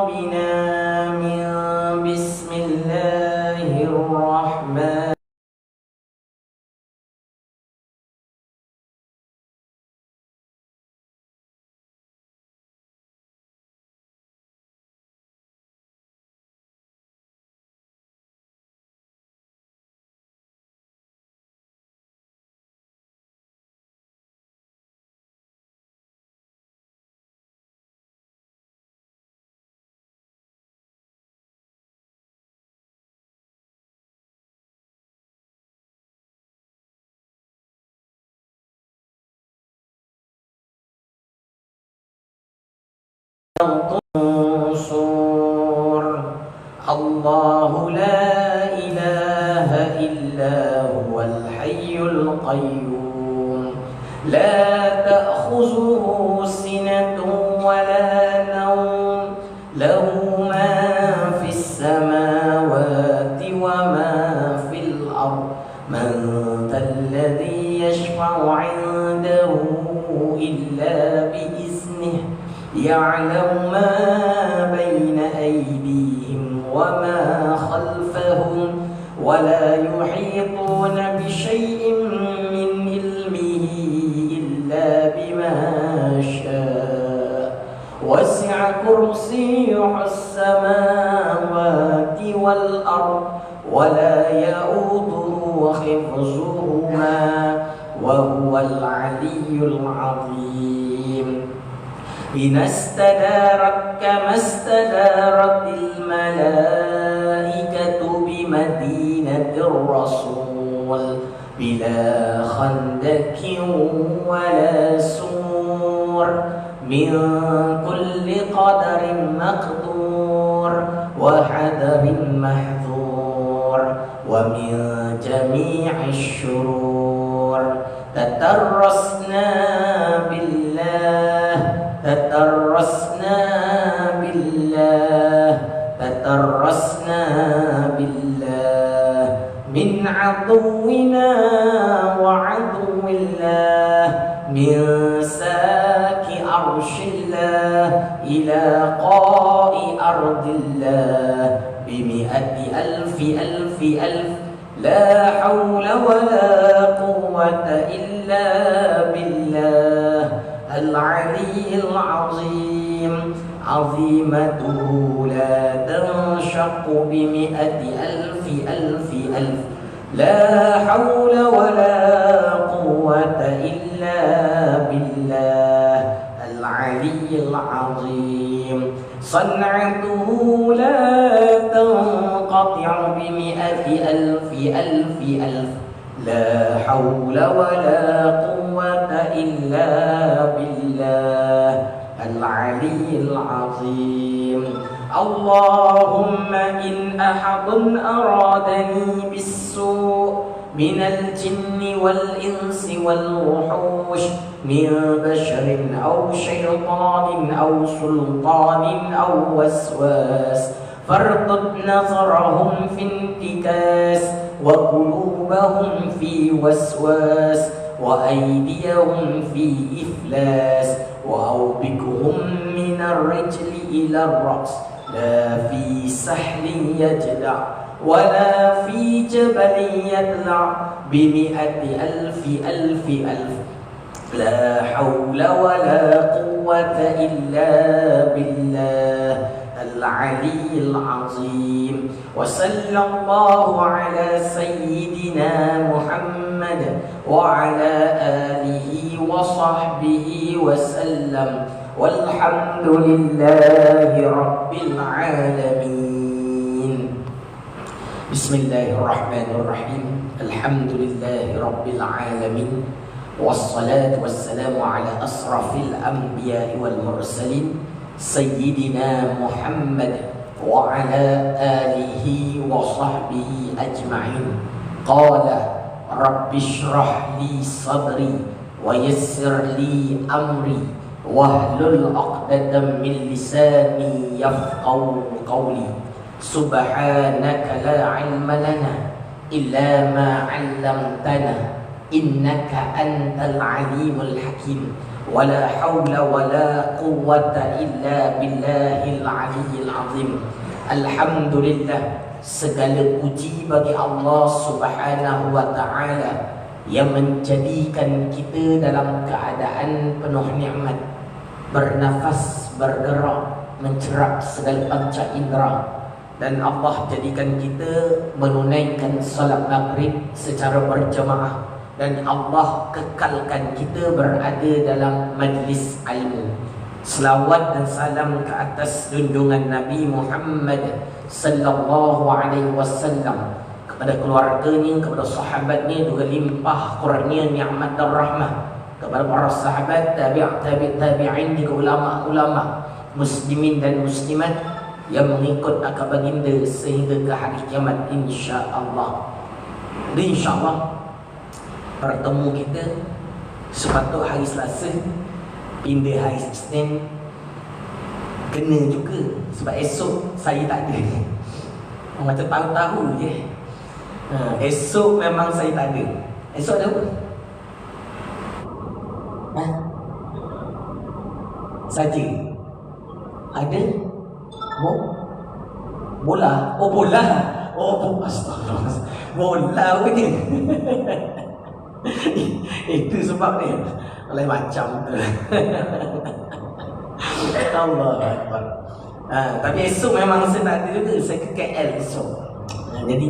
بنا من بسم الله الرحمن منصور. الله لا إله إلا هو الحي القيوم لا تأخذه سنة ولا نوم له ما في السماوات وما في الأرض من ذا الذي يشفع عنده إلا بإذنه يعلم ما بين أيديهم وما خلفهم ولا يحيطون بشيء من علمه إلا بما شاء وسع كرسيه السماوات والأرض ولا يؤوده حفظهما وهو العلي العظيم. إن استدارت كما استدارت الملائكة بمدينة الرسول بلا خندق ولا سور من كل قدر مقدور وحذر محذور ومن جميع الشرور تترسنا بالله تترسنا بالله من عدونا وعدو الله من ساك عرش الله إلى قاء أرض الله بمئة ألف لا حول ولا قوة إلا بالله العلي العظيم. عظيمته لا تنشق بمئة ألف لا حول ولا قوة إلا بالله العلي العظيم. صنعته لا تنقطع بمئة ألف لا حول ولا قوة إلا بالله العلي العظيم. اللهم إن أحد أرادني بالسوء من الجن والإنس والوحوش من بشر أو شيطان أو سلطان أو وسواس فاربط نظرهم في انتكاس وقلوبهم في وسواس وأيديهم في إفلاس وأوبكهم من الرجل إلى الرأس لا في سحل يجدع ولا في جبل يطلع بمئة ألف لا حول ولا قوة إلا بالله العلي العظيم. وصلى الله على سيدنا محمد وعلى آله وصحبه وسلم والحمد لله رب العالمين. بسم الله الرحمن الرحيم. الحمد لله رب العالمين والصلاة والسلام على أشرف الأنبياء والمرسلين سيدنا محمد وعلى آله وصحبه أجمعين. قال رب اشرح لي صدري ويسر لي أمري واحلل عقدة من لساني يفقهوا قولي. سبحانك لا علم لنا إلا ما علمتنا إنك أنت العليم الحكيم. Wala hawla wala quwwata illa billahil aliyyil azim. Alhamdulillah, segala puji bagi Allah Subhanahu wa ta'ala yang menjadikan kita dalam keadaan penuh nikmat, bernafas, bergerak, mencerap segala panca indera. Dan Allah jadikan kita menunaikan salat maghrib secara berjamaah. Dan Allah kekalkan kita berada dalam majlis ilmu. Selawat dan salam ke atas junjungan Nabi Muhammad sallallahu alaihi wasallam, kepada keluarganya, kepada sahabatnya, juga limpah kurnia nikmat dan rahmah kepada para sahabat, tabi'in, juga ulama-ulama muslimin dan muslimat yang mengikut akal baginda sehingga ke hari kiamat, insya-Allah. Dan insya-Allah bertemu kita sepatut hari Selasa pindah hari Isnin kena juga, sebab esok saya tak ada. Macam tahu-tahu je. Esok memang saya tak ada. Esok ada apa? Saja. Ada? Bola. Oh, bola. Oh, astagfirullah. Bola punya. Itu sebab dia lain macam tu. Allah Akbar. Tapi esok memang saya tak ada juga. Saya ke KL esok. Jadi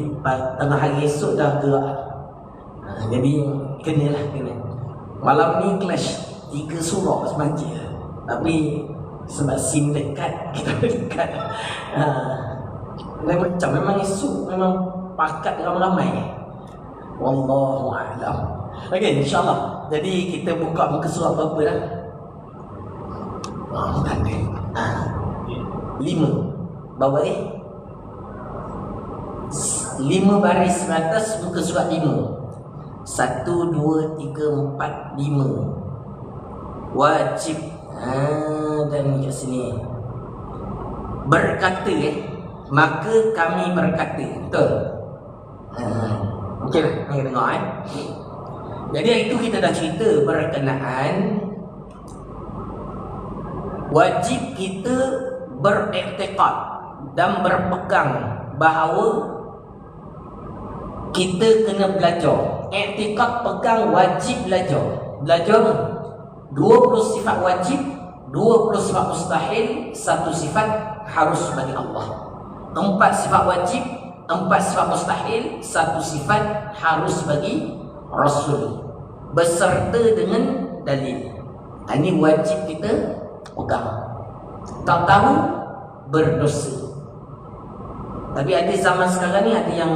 tengah hari esok dah gerak. Jadi kena. Malam ni clash 3 surah semacam. Tapi sebab SIM dekat, kita dekat. Lain macam, memang esok memang pakat ramai-ramai. Wallahu a'lam. Okey, insya-Allah. Jadi kita buka muka surat berapa dah? Tak ada. 5. Bawah 5 baris atas muka surat 5. 1, 2, 3, 4, 5. Wajib. Dan kat sini berkata, maka kami berkata. Betul? Okey lah, kita tengok Jadi itu kita dah cerita berkenaan wajib kita beriktikad dan berpegang bahawa kita kena belajar. Iktikad, pegang, wajib belajar. Belajar 20 sifat wajib, 20 sifat mustahil, 1 sifat harus bagi Allah. 4 sifat wajib, 4 sifat mustahil, 1 sifat harus bagi Rasul, beserta dengan dalil. Ini wajib kita pegang. Tak tahu, berdosa. Tapi ada zaman sekarang ni ada yang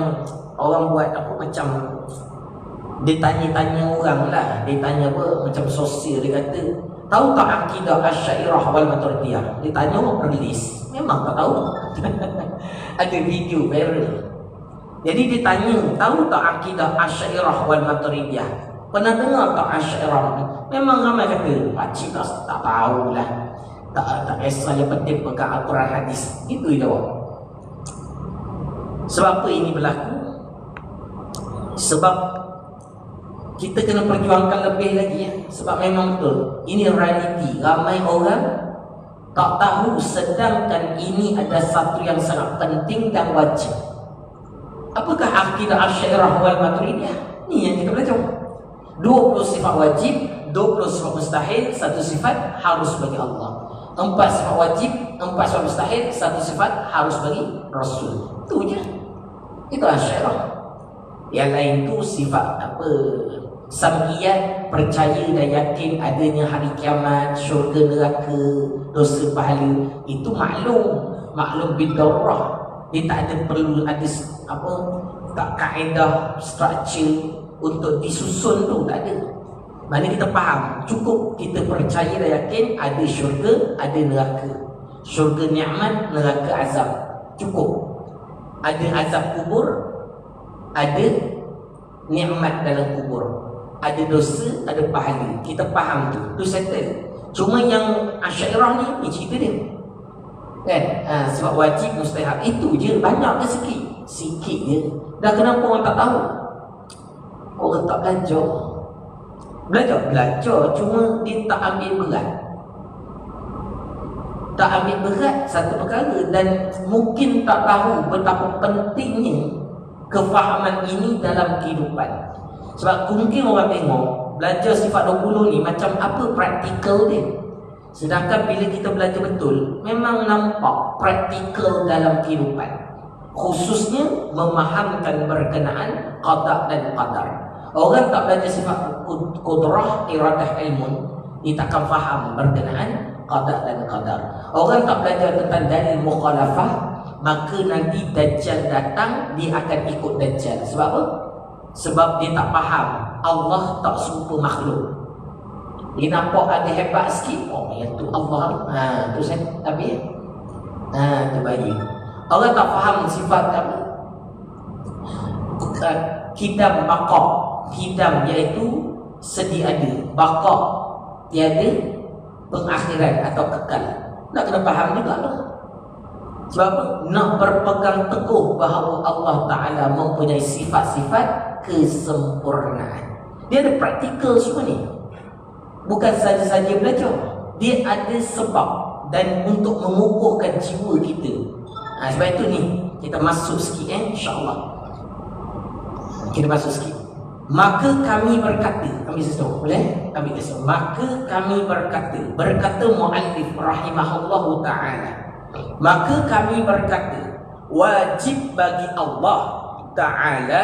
orang buat apa macam dia tanya-tanya orang lah. Dia tanya apa macam sosial. Dia kata, tahu tak akidah Asy'ariyah wal Maturidiyah? Dia tanya orang perlis. Memang tak tahu. Ada video viral. Jadi dia tanya, tahu tak akidah Asy'ariyah wal Maturidiyah? Pernah dengar tak Asy'ariyah? Memang ramai kata, pakcik tak tahulah. Tak kisah, yang penting pegang Al-Quran hadis. Itu jawab. Sebab apa ini berlaku? Sebab kita kena perjuangkan lebih lagi ya. Sebab memang betul, ini realiti. Ramai orang tak tahu, sedangkan ini ada satu yang sangat penting dan wajib. Apakah akidah Asy'ariyah wal Maturidiyah? Ini yang kita belajar. 20 sifat wajib, 20 sifat mustahil, 1 sifat harus bagi Allah. 4 sifat wajib, 4 sifat mustahil, 1 sifat harus bagi Rasul. Itu je. Itu Asy'ariyah. Yang lain tu sifat apa? Sam'iyat, percaya dan yakin adanya hari kiamat, syurga, neraka, dosa, pahala. Itu maklum bidarrah. Dia tak ada perlu ada apa, tak kaedah, struktur untuk disusun tu, tak ada. Mana kita faham, cukup kita percaya dan yakin ada syurga, ada neraka. Syurga nikmat, neraka azab. Cukup. Ada azab kubur, ada nikmat dalam kubur. Ada dosa, ada pahala. Kita faham tu. Tu settle. Cuma yang Asy'ariyah ni cerita dia. Kan? Sebab wajib, mustahil. Itu je. Banyak ke sikit? Sikit je. Dah kenapa orang tak tahu? Orang tak belajar. Belajar, cuma dia tak ambil berat. Tak ambil berat satu perkara, dan mungkin tak tahu betapa pentingnya kefahaman ini dalam kehidupan. Sebab mungkin orang tengok belajar sifat 20 ni macam apa praktikal dia. Sedangkan bila kita belajar betul, memang nampak praktikal dalam kehidupan. Khususnya memahamkan berkenaan qada dan qadar. Orang tak belajar sifat qudrah, iradah, ilmu, dia takkan faham berkenaan qada dan qadar. Orang tak belajar tentang dalil mukhalafah, maka nanti Dajjal datang, dia akan ikut Dajjal. Sebab apa? Sebab dia tak faham Allah tak serupa makhluk. Dia nampak ada hebat sikit, oh yang tu Allah. Tu saya habis. Tu baik. Orang tak faham sifat apa? Kidam baqa. Kidam iaitu sedia ada, baqa tiada pengakhiran atau kekal. Nak kena faham juga lah. Sebab apa? Nak berpegang teguh bahawa Allah Ta'ala mempunyai sifat-sifat kesempurnaan. Dia ada praktikal semua ni. Bukan saja-saja belajar, dia ada sebab dan untuk mengukuhkan jiwa kita. Sebab itu ni kita masuk sikit insya-Allah. Kita masuk sikit. Maka kami berkata, kami sesuatu boleh? Kami sesuatu. Maka kami berkata muallif rahimahullahu ta'ala. Maka kami berkata, wajib bagi Allah Ta'ala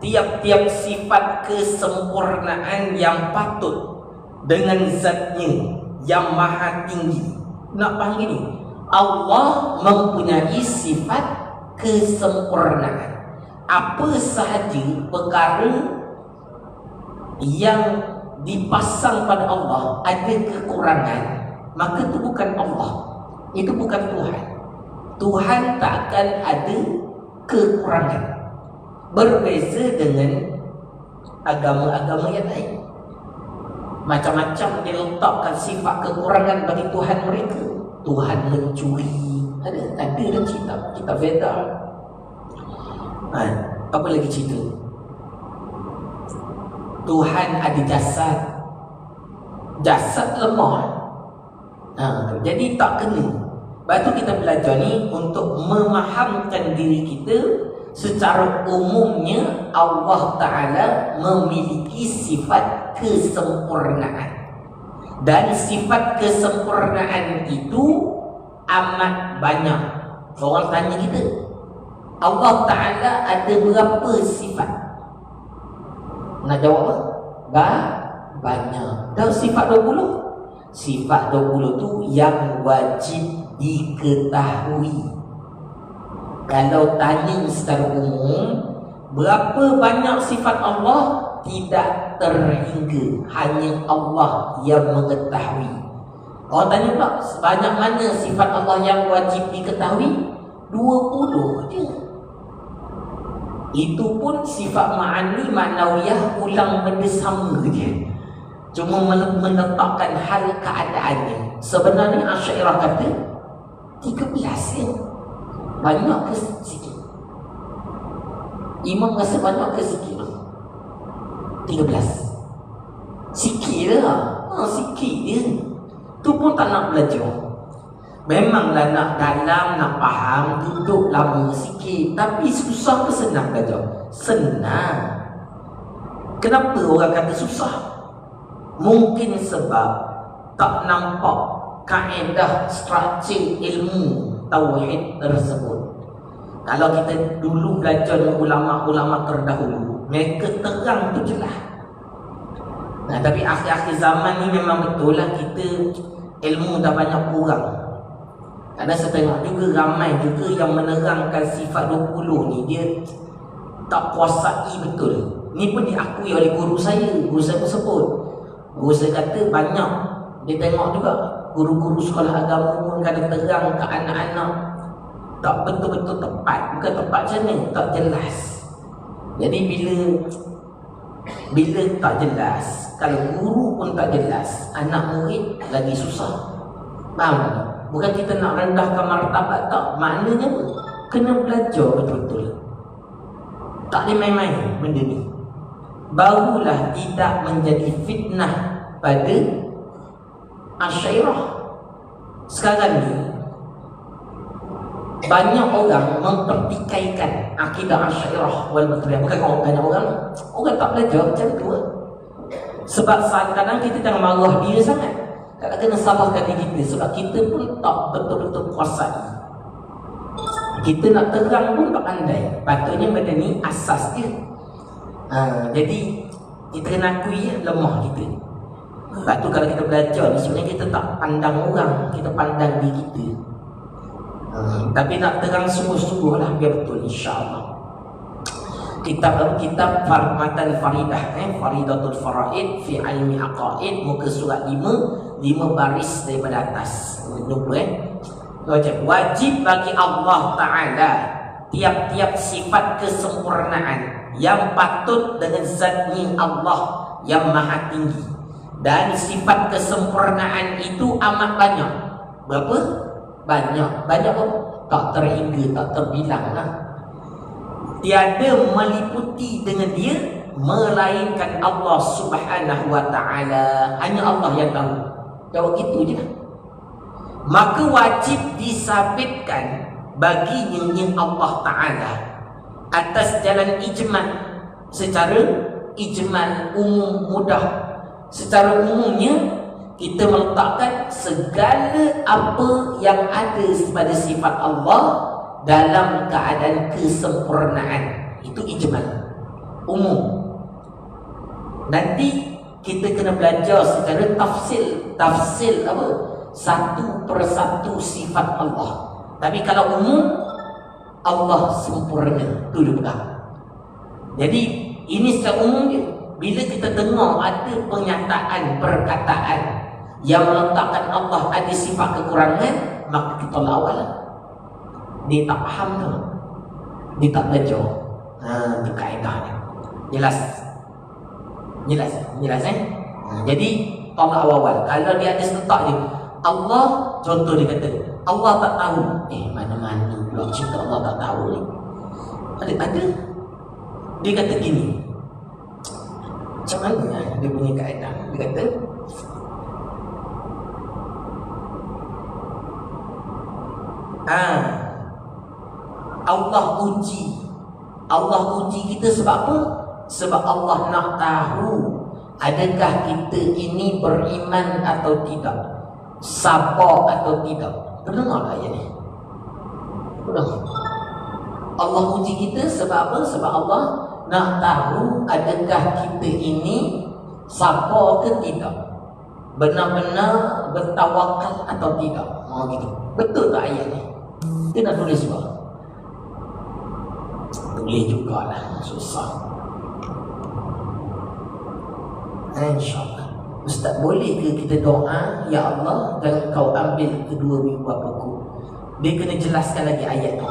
tiap-tiap sifat kesempurnaan yang patut dengan zatnya yang maha tinggi. Nak faham gini? Allah mempunyai sifat kesempurnaan. Apa sahaja perkara yang dipasang pada Allah ada kekurangan, maka itu bukan Allah, itu bukan Tuhan. Tuhan tak akan ada kekurangan. Berbeza dengan agama-agama yang lain. Macam-macam dia letakkan sifat kekurangan bagi Tuhan mereka. Tuhan mencuri, ada dalam kitab Veda. Apa lagi cerita? Tuhan ada jasad lemah. Jadi tak kena. Lepas tu kita belajar ni untuk memahamkan diri kita. Secara umumnya Allah Ta'ala memiliki sifat kesempurnaan. Dan sifat kesempurnaan itu amat banyak. Orang tanya kita, Allah Ta'ala ada berapa sifat? Nak jawab apa? Banyak. Dan sifat 20? Sifat 20 tu yang wajib diketahui. Kalau tanya secara umum, berapa banyak sifat Allah? Tidak terhingga. Hanya Allah yang mengetahui. Orang tanya pula, sebanyak mana sifat Allah yang wajib diketahui? 20 je. Itu pun sifat ma'ani ma'nawiyah ulang benda sama je. Cuma menetapkan hal keadaannya. Sebenarnya Asy'ariyah kata 13 ya. Banyak ke sikit? Imam rasa banyak ke sikit? 13. Sikit lah. Sikit je. Tu pun tak nak belajar. Memanglah nak dalam, nak faham, duduk lama sikit. Tapi susah ke senang belajar? Senang. Kenapa orang kata susah? Mungkin sebab tak nampak kaedah struktur ilmu tauhid tersebut. Kalau kita dulu belajar dengan ulama-ulama terdahulu, mereka terang tu jelas. Tapi akhir-akhir zaman ni memang betul lah kita ilmu dah banyak kurang. Ada saya tengok juga ramai juga yang menerangkan sifat 20 ni dia tak kuasai betul. Ni pun diakui oleh guru saya pun sebut. Guru saya kata banyak. Dia tengok juga guru-guru sekolah agama pun kadang terang ke anak-anak tak betul-betul tepat. Bukan tepat macam ni, tak jelas. Jadi bila tak jelas, kalau guru pun tak jelas, anak murid lagi susah. Faham tak? Bukan kita nak rendahkan martabat, tak. Maknanya apa? Kena belajar betul-betul. Tak boleh main-main benda ni. barulah tidak menjadi fitnah pada Asy'ariyah. Sekarang ni banyak orang mempertikaikan akidah Asy'ariyah wal Maturidi. Bukan banyak orang tak belajar macam tu. Sebab kadang-kadang kita jangan marah dia sangat. Kadang kena salahkan diri kita sebab kita pun tak betul-betul kuasai. Kita nak terang pun tak pandai. Patutnya benda ni asas dia. Jadi kita kena akui lemah kita. Sebab tu kalau kita belajar ni sebenarnya kita tak pandang orang, kita pandang diri kita. Tapi nak terang sungguh-sungguh lah biar betul, insya-Allah. Kitab Matan Faridah, Faridatul Faraid fi Ilmi Aqaid, muka surat 5 baris daripada atas. Lupa wajib bagi Allah Ta'ala tiap-tiap sifat kesempurnaan yang patut dengan zatnya Allah yang maha tinggi. Dan sifat kesempurnaan itu amat banyak. Berapa? Banyak apa? Tak terhingga, tak terbilang lah. Tiada meliputi dengan dia melainkan Allah Subhanahu wa Ta'ala. Hanya Allah yang tahu. Jawab gitu je lah. Maka wajib disabitkan baginya Allah Ta'ala atas jalan ijmal. Secara ijmal umum mudah. Secara umumnya kita meletakkan segala apa yang ada pada sifat Allah dalam keadaan kesempurnaan. Itu ijmal umum. Nanti kita kena belajar secara tafsil apa? Satu persatu sifat Allah. Tapi kalau umum, Allah sempurna. Itu juga. Jadi ini secara umum dia. Bila kita dengar ada pernyataan, perkataan yang meletakkan Allah ada sifat kekurangan, maka kita lawan. Dia tak faham tu, dia tak belajar. Itu kaedahnya. Jelas Jadi tolak awal. Kalau dia ada letak dia Allah, contoh dia kata Allah tak tahu. Mana-mana pula cerita Allah tak tahu ni. Ada. Dia kata gini. Macam mana dia punya kaedah? Dia kata Allah uji kita sebab apa? Sebab Allah nak tahu adakah kita ini beriman atau tidak, sabar atau tidak. Dengar ayat ni. Allah uji kita sebab apa? Sebab Allah nak tahu adakah kita ini sabar ke tidak, benar-benar bertawakal atau tidak. Gitu. Betul tak ayat ni? Dia nak tulis apa? Boleh jugalah, susah. InsyaAllah. Ustaz, boleh ke kita doa, ya Allah, jangan kau ambil kedua ibu bapaku? Dia kena jelaskan lagi ayat tu.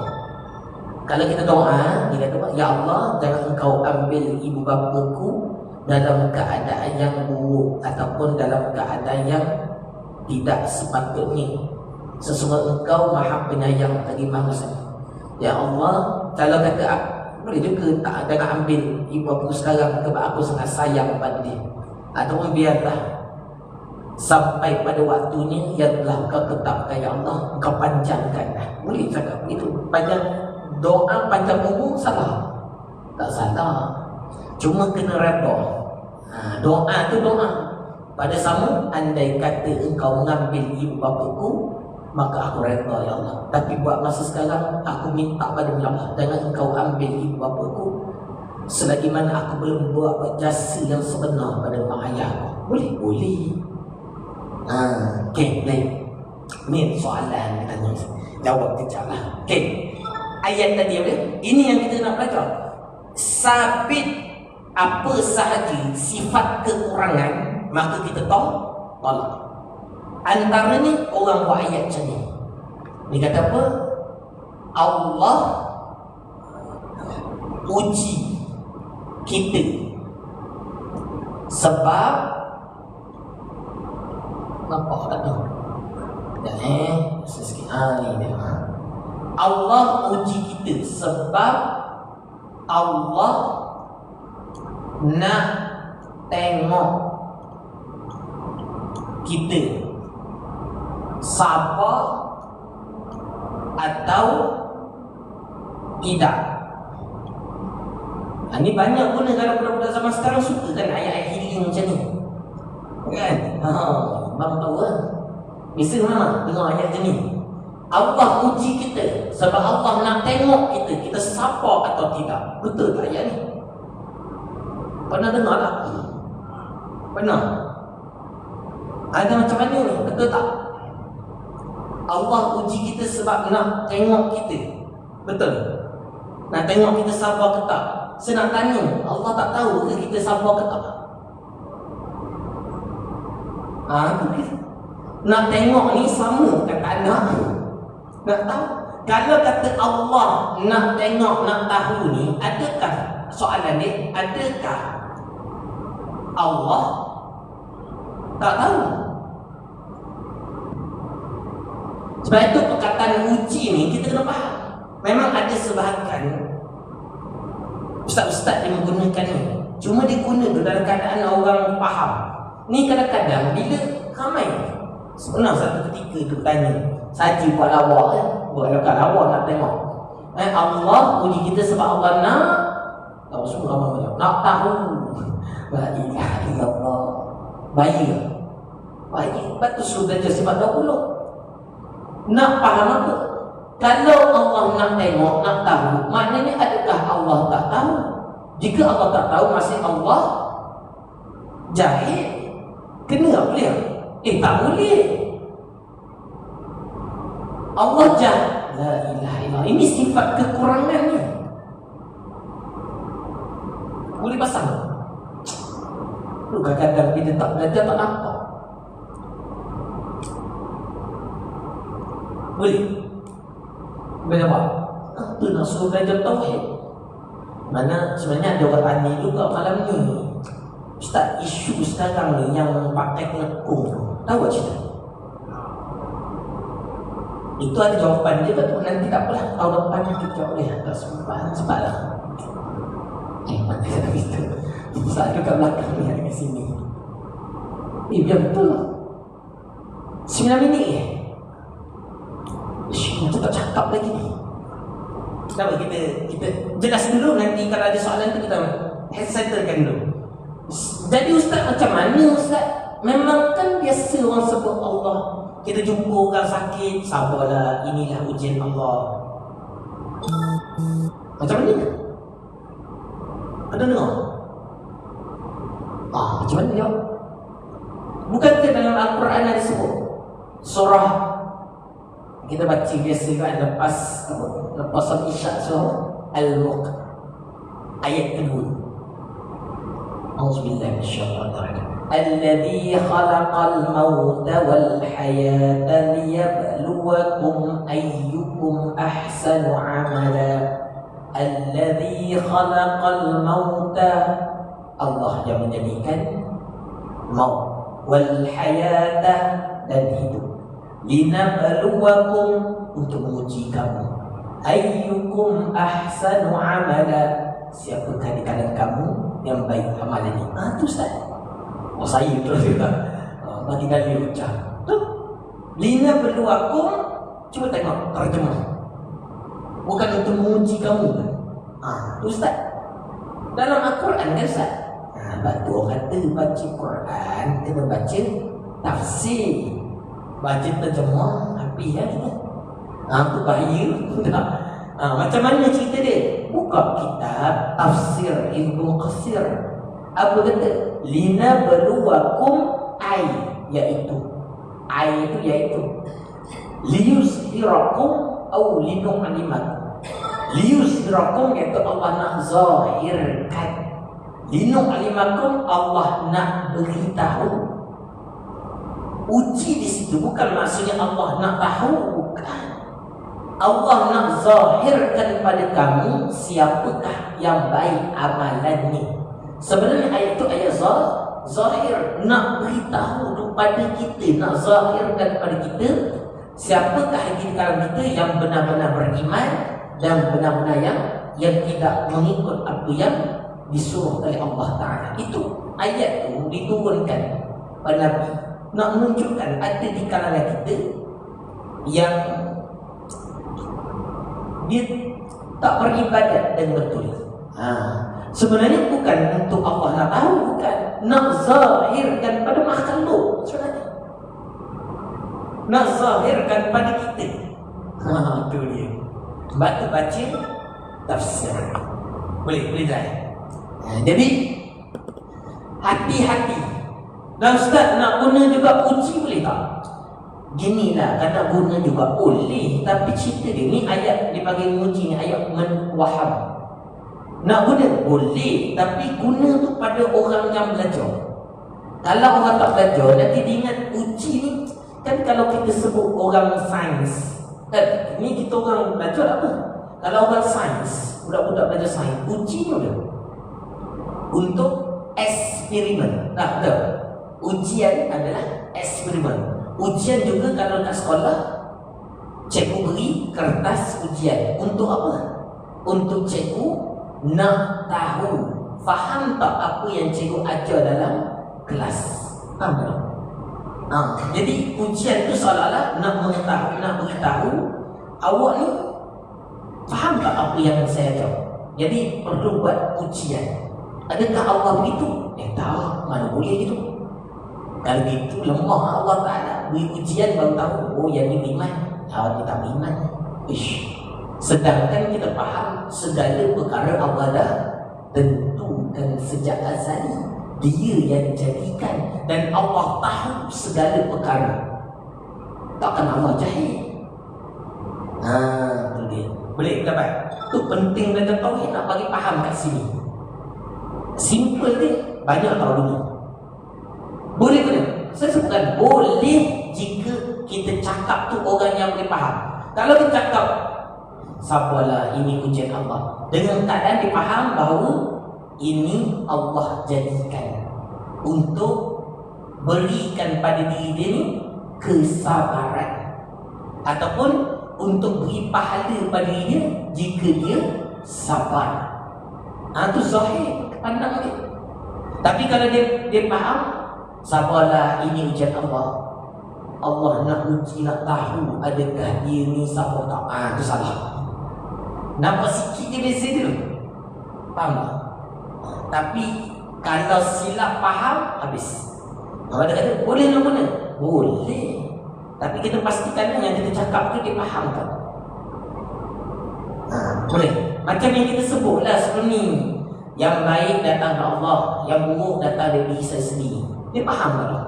Kalau kita doa, dia kata, ya Allah, jangan engkau ambil ibu bapaku dalam keadaan yang buruk ataupun dalam keadaan yang tidak sepatutnya. Sesungguhnya engkau maha penyayang bagi manusia. Ya Allah, kalau kata boleh juga tak, jangan ambil ibu bapaku sekarang sebab aku sangat sayang pada dia. Ataupun biarlah sampai pada waktunya yang telah kau tetapkan, ya Allah, engkau panjangkan. Boleh cakap begitu. Doa panjang umur salah? Tak salah. Cuma kena redha. Doa tu doa. Pada sama, andai kata engkau mengambil ibu bapaku, maka aku redha, ya Allah. Tapi buat masa sekarang, aku minta pada Allah, jangan engkau ambil ibu bapaku selagi mana aku belum buat jasa yang sebenar pada mak ayahku. Boleh. Okey, baik. Ni soalan tanya. Jawab kejap lah. Okey. Ayat tadi apa? Ini yang kita nak belajar. Sabit apa sahaja sifat kekurangan, maka kita tolak. Antara ni orang buat ayat macam ni. Dia kata apa? Allah uji kita sebab nampak tak tahu. Sikit. Ni dia. Allah uji kita sebab Allah nak tengok kita siapa atau tidak. Ini banyak pun kalau budak-budak zaman sekarang suka kan ayat-ayat healing macam ni kan. Bang tahu kan, biasa mana dengar ayat macam ni. Allah uji kita sebab Allah nak tengok kita siapa atau tidak. Betul tak ayat ni? Pernah dengar tak? Pernah? Ada macam mana ni? Betul tak? Allah uji kita sebab nak tengok kita. Betul? Nak tengok kita siapa ke tak? Saya nak tanya, Allah tak tahu ke kita siapa ke tak? Nak tengok ni sama kata nak tahu. Kalau kata Allah nak tengok, nak tahu ni, adakah soalan ni, adakah Allah tak tahu? Sebab itu perkataan uji ni kita kena faham. Memang ada sebahagian ustaz-ustaz yang menggunakan ni, cuma dia guna tu dalam keadaan orang faham. Ni kadang-kadang bila ramai, pernah satu ketika tu tanya saja buat lawak kan, buat lawak nak tengok Allah uji kita sebab Allah nak tahu. Semua ramai macam nak tahu. La ilaha illallah. Bahaya. Lepas tu suruh belajar sifat 20. Nak faham apa? Kalau Allah nak tengok, nak tahu, maknanya adakah Allah tak tahu? Jika Allah tak tahu, masih Allah jahil. Kena boleh? Tak boleh. Allah jahil. La ilaha illallah. Ini sifat kekurangannya. Boleh pasang? Kadang-kadang bila tak belajar tak nampak. Boleh? Boleh apa? Itu nak suruh belajar tauhid. Mana sebenarnya ada orang tanya juga malam ni, Ustaz, isu sekarang ni yang pakai kelekung, tahu tak cerita? Itu ada jawapan dia betul. Nanti tak apalah, tahun depan kita jawab boleh. Tak sebab lah. Mana saya tak bisa. Ustaz ada kat belakang ni, ada kat sini. Biar betul lah. 9 minit je. Macam tak cakap lagi ni. Kenapa kita jelas dulu, nanti kalau ada soalan tu kita settlekan dulu. Jadi ustaz macam mana ustaz? Memang kan biasa orang sebut Allah, kita jumpa orang sakit, sabarlah, inilah ujian Allah. Macam mana? Ada dengar? Macam mana jawab? Bukankah dalam Al-Quran ada sebut surah kita baca biasa kan lepas solat Isya, surah Al-Mulk ayat kedua. Auzubillahi minasyaitonir rajim. Alladzi khalaqal mauta wal hayata liyabluwakum ayyukum ahsanu amala. Alladzi khalaqal mauta, Allah yang menjadikan maut, wal hayata, dan hidup, linabluwakum, untuk menguji kamu, ayyukum ahsanu amala, siapakah di kalangan kamu yang baik amalannya. Itu Ustaz. Saya terus juga bagi kali ucap tu, linabluwakum, cuba tengok terjemah, bukan untuk menguji kamu kan. Itu Ustaz. Dalam Al-Quran kan Ustaz. Batu orang kata baca Quran kena baca tafsir, baca terjemah habis ya kita. Itu bahaya. Macam mana cerita dia? Buka kitab tafsir Ibnu Katsir. Apa kata? Linabluwakum, iaitu liyuzhirakum au linu'limakum. Liyuzhirakum iaitu Allah nak zahirkan, linu'limakum Allah nak beritahu. Uji di situ bukan maksudnya Allah nak tahu, bukan. Allah nak zahirkan pada kamu siapakah yang baik amalannya. Sebenarnya ayat itu ayat zahir, nak beritahu kepada kita, nak zahirkan kepada kita siapakah di kalangan kita yang benar-benar beriman dan benar-benar yang tidak mengikut apa yang disuruh oleh Allah Ta'ala. Itu ayat tu diturunkan pada Nabi nak menunjukkan ada di kalangan kita yang dia tak beribadat dengan betul. Sebenarnya bukan untuk Allah nak tahu, bukan nak zahirkan pada makhluk sebenarnya, nak zahirkan pada kita. Itu dia. Baca tafsir boleh dah. Jadi hati-hati. Dan Ustaz nak guna juga uji boleh tak? Gini lah, kena guna juga boleh. Tapi cerita dia ni ayat dipanggil uji ni ayat menwaham. Nak guna boleh, tapi guna tu pada orang yang belajar. Kalau orang tak belajar, nanti dia ingat uji ni kan kalau kita sebut orang sains. Kan ni kita orang belajar apa? Kalau orang sains, budak-budak belajar sains, uji ni udah untuk eksperimen. Betul. Ujian adalah eksperimen. Ujian juga kalau kat sekolah, cikgu beri kertas ujian. Untuk apa? Untuk cikgu nak tahu, faham tak apa yang cikgu ajar dalam kelas. Faham tak? Jadi ujian tu seolah-olah nak mengetahui, nak beritahu awak ni faham tak apa yang saya ajar. Jadi perlu buat ujian. Adakah Allah begitu? Tak, mana boleh gitu. Kalau gitu lemah Allah Ta'ala. Beri ujian baru tahu, oh yang ni beriman, awak ni tak beriman. Sedangkan kita faham segala perkara Allah dah tentukan sejak azali. Dia yang jadikan, dan Allah tahu segala perkara. Takkan Allah jahil. Itu dia. Boleh dapat. Itu penting belajar tauhid, nak bagi faham kat sini. Simple dia, banyak tahu dunia. Boleh ke? Saya sebutkan boleh jika kita cakap tu orang yang boleh faham. Kalau kita cakap sabarlah, ini ujian Allah, dengan keadaan dipaham bahawa ini Allah jadikan untuk berikan pada diri dia ni kesabaran, ataupun untuk beri pahala pada diri dia jika dia sabar. Itu zahir pandang dia. Tapi kalau dia faham, sabarlah, ini ujian Allah. Allah nak uji, nak tahu adakah dia ni sabar tak. Itu salah. Nampak sikit dia beza dia. Faham tak? Tapi kalau silap faham, habis. Orang kata boleh lah mana? Boleh. Tapi kita pastikan yang kita cakap tu dia faham tak? Boleh. Macam yang kita sebutlah sebelum ni, yang baik datang dari Allah, yang buruk datang dari diri saya sendiri. Dia faham tak?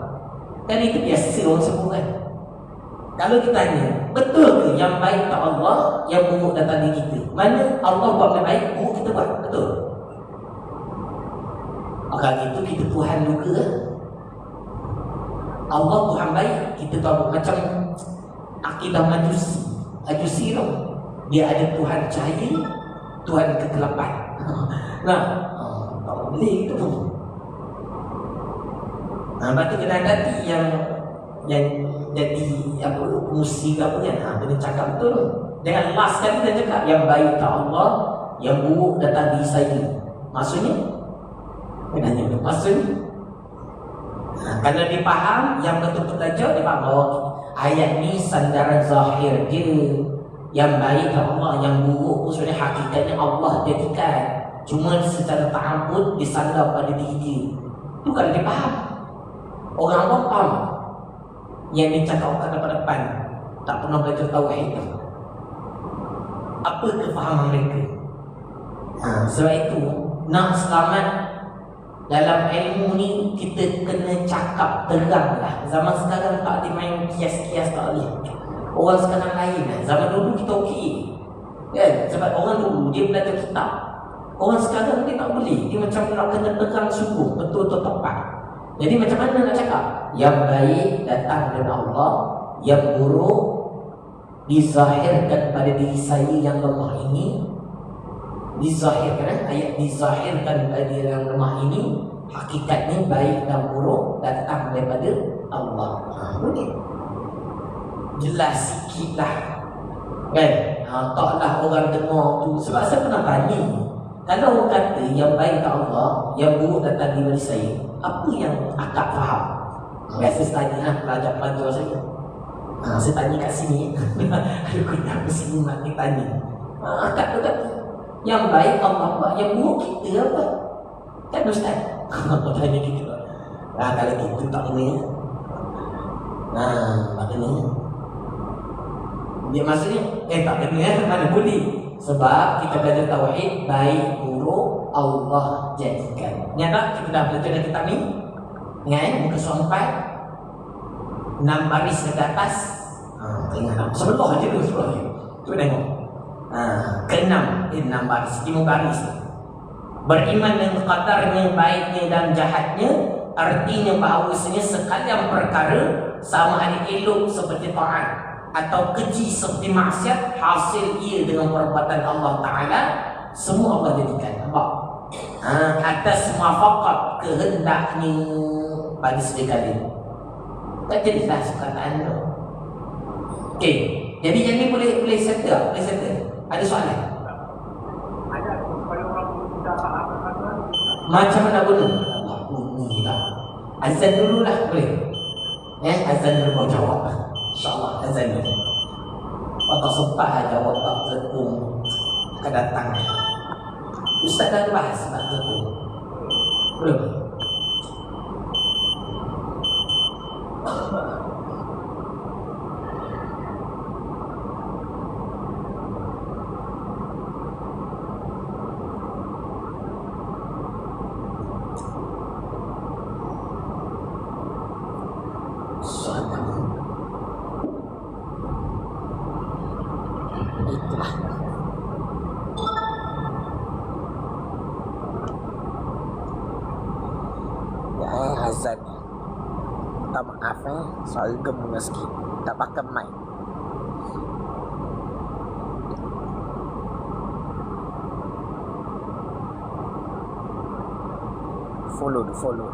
Dan itu biasa orang sebut kan. Kalau kita tanya, betul ke yang baik tak Allah, yang buruk datang dari kita? Mana Allah buat yang baik, buruk kita buat? Betul? Maka itu kita Tuhan juga kan? Allah Tuhan baik, kita tahu macam akidah Majusi tu. Dia ada Tuhan cahaya, Tuhan kegelapan. Nah, tak boleh itu pun. Lepas tu kena hati yang jadi apa musik apa kan, kena cakap betul. Jangan last kali dia cakap yang baik tak Allah, yang buruk datang di saya. Maksudnya kenanya maksudnya kalau dia faham, yang betul-betul belajar, dia faham bahawa ayat ni sandaran zahir dia. Yang baik Allah, yang buruk pun sebenarnya hakikatnya Allah jadikan. Cuma secara ta'abud disandar pada diri dia. Itu kalau dia faham. Orang awam faham. Yang dicakapkan depan-depan tak pernah belajar tauhid. Apa kefahaman mereka? Sebab itu nak selamat dalam ilmu ni, kita kena cakap terang lah. Zaman sekarang tak ada main kias-kias, tak boleh. Orang sekarang lain lah. Zaman dulu kita okey kan? Sebab orang dulu dia belajar kitab. Orang sekarang dia tak boleh. Dia macam nak kena terang sungguh, betul-betul tepat. Jadi macam mana nak cakap? Yang baik datang dari Allah, yang buruk dizahirkan pada diri saya yang lemah ini. Dizahirkan, ayat dizahirkan pada diri yang lemah ini, hakikatnya baik dan buruk datang daripada Allah. Boleh jelas sikit lah kan. Taklah orang dengar tu. Sebab saya pernah tanya Kalau kata yang baik kat Allah, yang buruk datang di diri saya, apa yang akak faham? Biasa saya tanya pelajar-pelajar saya. Saya tanya kat sini. Ada kuliah sini nak tanya. Akak tu kata, yang baik Allah buat, yang buruk kita apa? Kan Ustaz? Apa tanya gitu? Kalau gitu tak kena. Tak kena. Dia maksudnya, tak kena, mana boleh. Sebab kita belajar tauhid, baik buruk Allah jadikan. Nyata kita dah belajar dalam kitab ni. Ingat muka surah 4 6 baris ke atas. Tengok sebelah je tu, sebelah je. Cuba tengok. Ke-6 6 baris, 5 baris. Beriman dengan qadarnya, baiknya dan jahatnya, artinya bahawasanya sekalian perkara sama ada elok seperti taat atau keji seperti maksiat, hasil ia dengan perbuatan Allah Ta'ala, semua Allah jadikan. Nampak? Atas muafakat kehendaknya pada sekali. Tak jadilah sukataan tu. Okey, jadi yang ni boleh settle tak? Boleh settle? Ada soalan? Ada, kalau orang tidak faham macam mana guna? Allah bunyi lah. Azan dulu lah, boleh? Azan dulu mau jawab. InsyaAllah azan dulu. Waktu sempat jawab tak terkung akan datang. Ustaz dah bahas tak terkung. Belum? Azan ni, tak maaf soal gemungan sikit, tak pakai mic. Follow.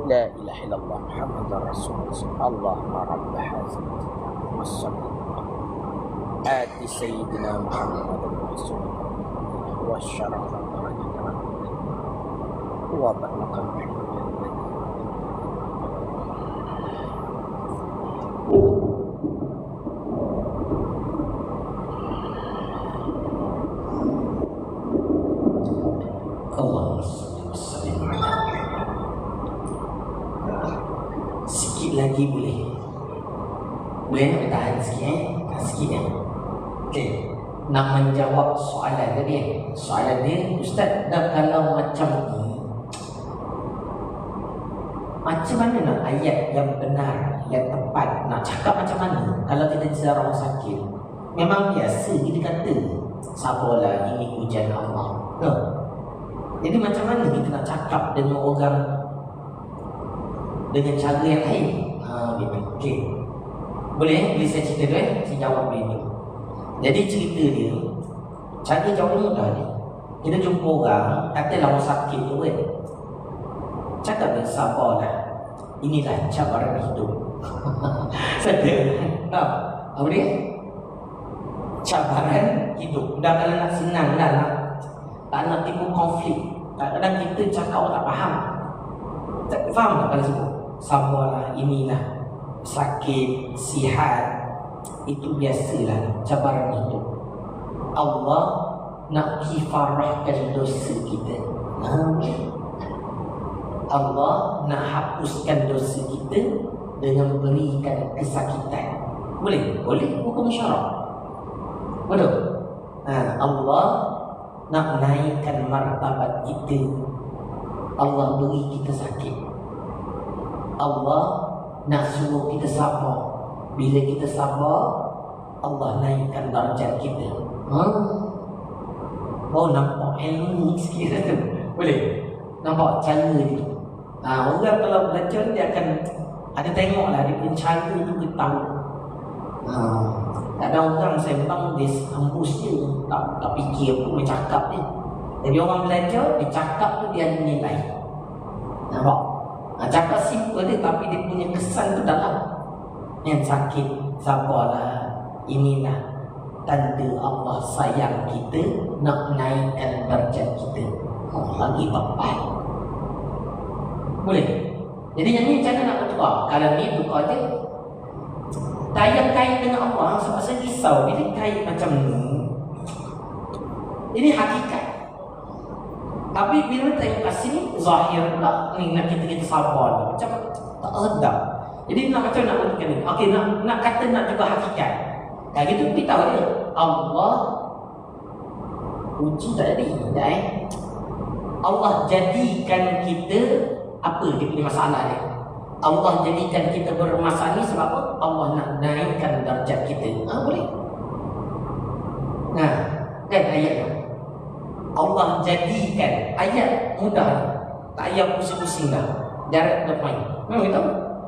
لا إله إلا الله محمد رسول الله اللهم رب هذا والصلاة آت سيدنا محمد رسول الله والشرف درجة وبلغ Allahumma salli ala sikit lagi boleh? Boleh nak tahan sikit sikit Okey. Nak menjawab soalan tadi soalan dia, Ustaz, dah kalau macam ni, macam mana nak ayat yang benar, yang tepat, nak cakap macam mana kalau kita ziarah orang sakit? Memang biasa kita kata sabarlah, ini ujian Allah. Jadi macam mana kita nak cakap dengan orang dengan cara yang lain? Gitu. Okey. Boleh saya cerita tu saya jawab dia. Jadi cerita dia, cara jawab mudah ni. Kita jumpa orang, katalah orang sakit tu kan. Cakap dia, sabarlah, inilah cabaran hidup. Apa dia? Cabaran hidup. Dah kalau nak senang dah lah, tak nak timbul konflik. Kadang-kadang kita cakap orang tak faham. Tak faham tak kalau sebut sabarlah, inilah sakit, sihat, itu biasalah cabaran hidup. Allah nak kifarahkan dosa kita. Allah nak hapuskan dosa kita dengan berikan kesakitan. Boleh? Boleh hukum syarak. Betul? Allah nak naikkan martabat kita. Allah beri kita sakit. Allah nak suruh kita sabar. Bila kita sabar, Allah naikkan darjat kita. Oh, nampak ilmu sikit tu. Boleh? Nampak cara dia. Orang kalau belajar dia akan ada tengoklah dia punya cara tu, kita tahu. Tak ada orang sembang dia hembus je, tak fikir apa dia cakap dia. Jadi orang belajar, dia cakap tu dia ada nilai. Nampak? Cakap simple dia tapi dia punya kesan tu dalam. Yang sakit, sabarlah, inilah tanda Allah sayang kita, nak naikkan darjat kita. Lagi tepat. Boleh? Jadi yang ni macam mana nak bertukar? Kalau ni tukar je, tak yang kait dengan Allah. Sebab saya risau bila kait macam ni. Ini hakikat. Tapi bila tengok kat sini, zahir pula ni nak kita sabar. Macam tak sedap. Jadi nak macam nak buktikan ni. Okey, nak kata nak juga hakikat. Kayak gitu kita tahu dia. Allah uji tak jadi. Allah jadikan kita apa dia punya masalah dia. Allah jadikan kita bermasalah ni sebab apa? Allah nak naikkan darjat kita. Boleh. Kan ayatnya. Allah jadikan, ayat mudah. Tak payah pusing-pusing dah. Direct the point. Memang kita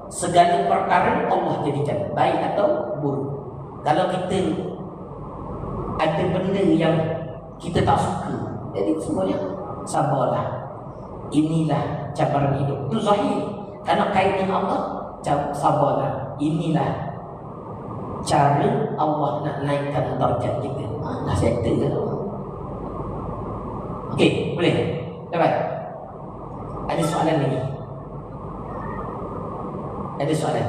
segala perkara Allah jadikan, baik atau buruk. Kalau kita ada benda yang kita tak suka, jadi semuanya sabarlah, inilah cabaran hidup. Itu zahir. Kalau kait dengan Allah, sabarlah, inilah cara Allah nak naikkan darjat kita. Dah settle dah. Okey, boleh? Dapat? Ada soalan lagi? Ada soalan?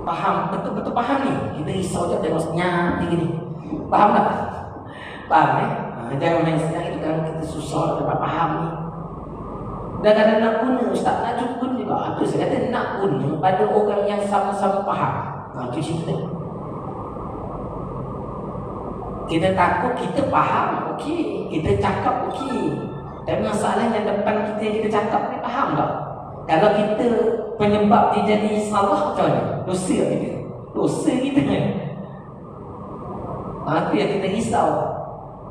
Faham? Betul-betul faham ni? Kita risau je tengok senyap ni. Faham tak? Faham Jangan main senang itu kan kita susah dapat faham ni. Dan kadang nak guna, ustaz nak cuba juga. Itu saya kata nak guna pada orang yang sama-sama faham. Itu cerita. Kita takut kita faham, okey. Kita cakap okey. Tapi masalahnya depan kita yang kita cakap ni faham tak? Kalau kita penyebab dia jadi salah macam mana? Dosa kita. Dosa kita kan. Itu yang kita risau.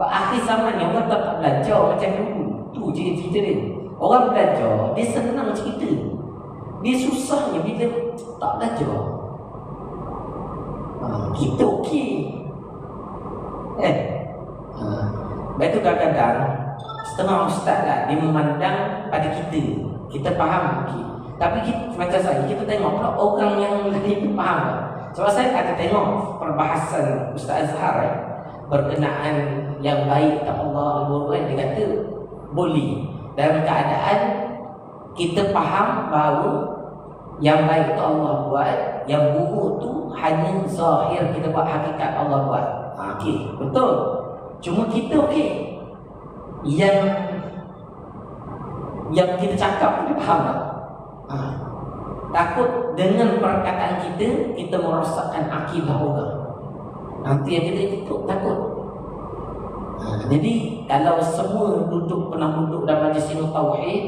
Akhir zaman ni orang tak belajar macam dulu. Tu je cerita dia. Orang belajar, dia senang cerita. Dia susahnya bila tak belajar. Kita okey. Lepas tu kadang-kadang setengah ustaz lah, dia memandang pada kita. Kita faham okey. Tapi kita, macam saya, kita tengok pula orang yang lain tu faham tak? Sebab saya ada tengok perbahasan Ustaz Azhar berkenaan yang baik tak Allah kan, dia kata boleh dalam keadaan kita faham bahawa yang baik tu Allah buat, yang buruk tu hanya zahir kita buat, hakikat Allah buat. Okey, betul. Cuma kita okey. Yang kita cakap kita faham tak? Takut dengan perkataan kita merosakkan akidah orang. Nanti yang kita takut. Jadi kalau semua pernah duduk dalam majlis tauhid,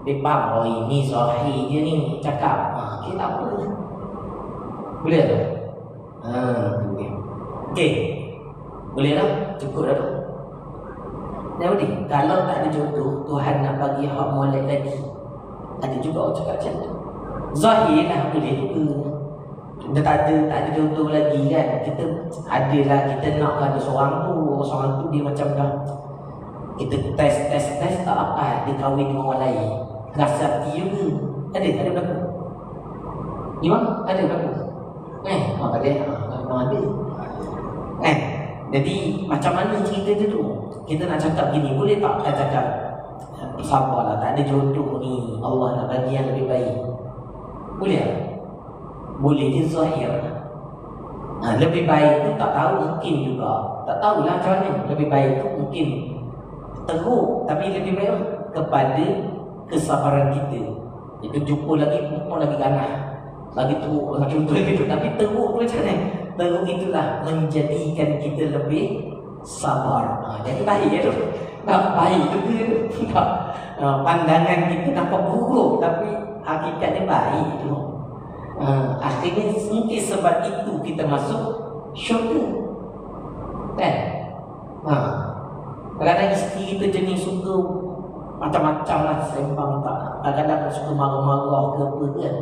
dia faham, oh ini zahir je ni cakap. Kita apa? Boleh tak? Okey. Boleh tak? Cukup dah tu. Jadi kalau tak ada jodoh, Tuhan nak bagi hak molek lagi. Ada juga orang cakap macam tu. Zahir lah boleh juga. Kita tak ada jodoh lagi kan. Kita adalah, kita nak ada seorang tu dia macam dah. Kita test tak apa, dia kahwin dengan orang lain. Rasa hati juga. Ada berlaku. Imam ada berlaku. Ada. Jadi macam mana cerita tu? Kita nak cakap gini, boleh tak kita cakap sabarlah, tak ada jodoh ni, Allah nak bagi yang lebih baik. Boleh tak? Boleh dia zahir. Lebih baik tu tak tahu, mungkin juga. Tak tahulah macam mana. Lebih baik tu mungkin teruk, tapi lebih baik kepada kesabaran kita. Itu jumpa lagi, pun lagi ganas, lagi teruk, lagi contoh lagi tu. Tapi teruk tu macam mana? Teruk itulah menjadikan kita lebih sabar. Jadi baik tu. Tak baik juga. Pandangan kita nampak buruk, tapi hakikatnya baik tu. Akhirnya mungkin sebab itu kita masuk syurga. Kan? Kadang-kadang isteri kita jenis suka macam-macam lah, sembang tak. Kadang-kadang suka marah-marah ke apa kan.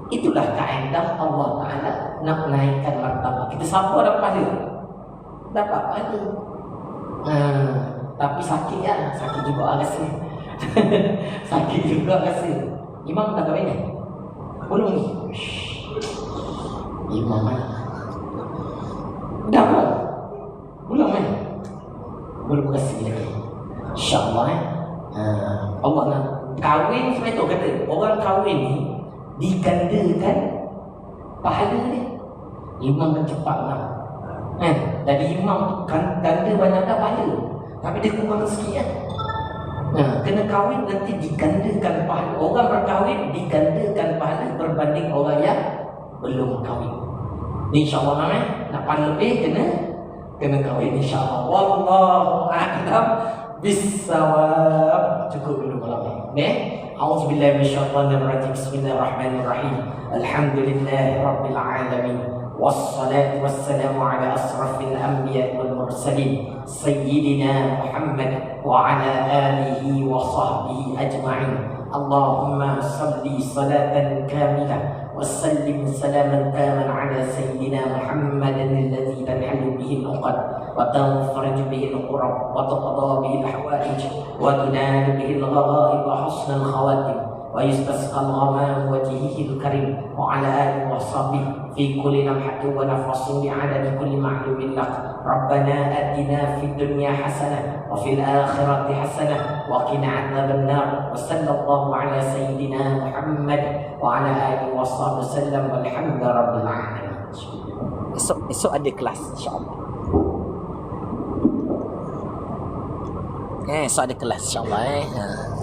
Itulah kaedah Allah Ta'ala nak naikkan martabat. Kita sabar dapat pahala. Dapat pahala. Tapi sakit kan? Sakit juga rasa. Sakit juga rasa. Imam dah kahwin kan? Belum ni? Imam kan? Dah belum? Belum kan? Belum berasa lagi. InsyaAllah Allah nak kahwin sebab itu kata orang kahwin ni digandakan pahala dia. Imam kan cepat lah. Jadi imam kan ganda banyak dah pahala, tapi dia kurang sikit kan. Kena kahwin nanti digandakan pahala. Orang berkahwin digandakan pahala berbanding orang yang belum kahwin. InsyaAllah nak pahala lebih kena kahwin insyaAllah. Wallahu a'lam bissawab. Cukup dulu malam ni. A'udzubillahi minasyaitonir rajim. Bismillahirrahmanirrahim. Alhamdulillahi rabbil alamin. والصلاة والسلام على أشرف الأنبياء والمرسلين سيدنا محمد وعلى آله وصحبه أجمعين. اللهم صل صلاة كاملة وسلم سلاما تاما على سيدنا محمد الذي تنحل به العقد وتنفرج به الكرب وتقضى به الحوائج وتنال به الغرائب وحسن الخواتم ويستسقى الغمام وجهه الكريم وعلى آله وصحبه في كل لمحة ونفس بعدد كل معلوم لك. ربنا آتنا في الدنيا حسنة وفي الآخرة حسنة وقنا عذاب النار. وصلى الله على سيدنا محمد وعلى آله وصحبه وسلم والحمد رب العالمين. Esok ada kelas insya-Allah. So ada kelas insyaAllah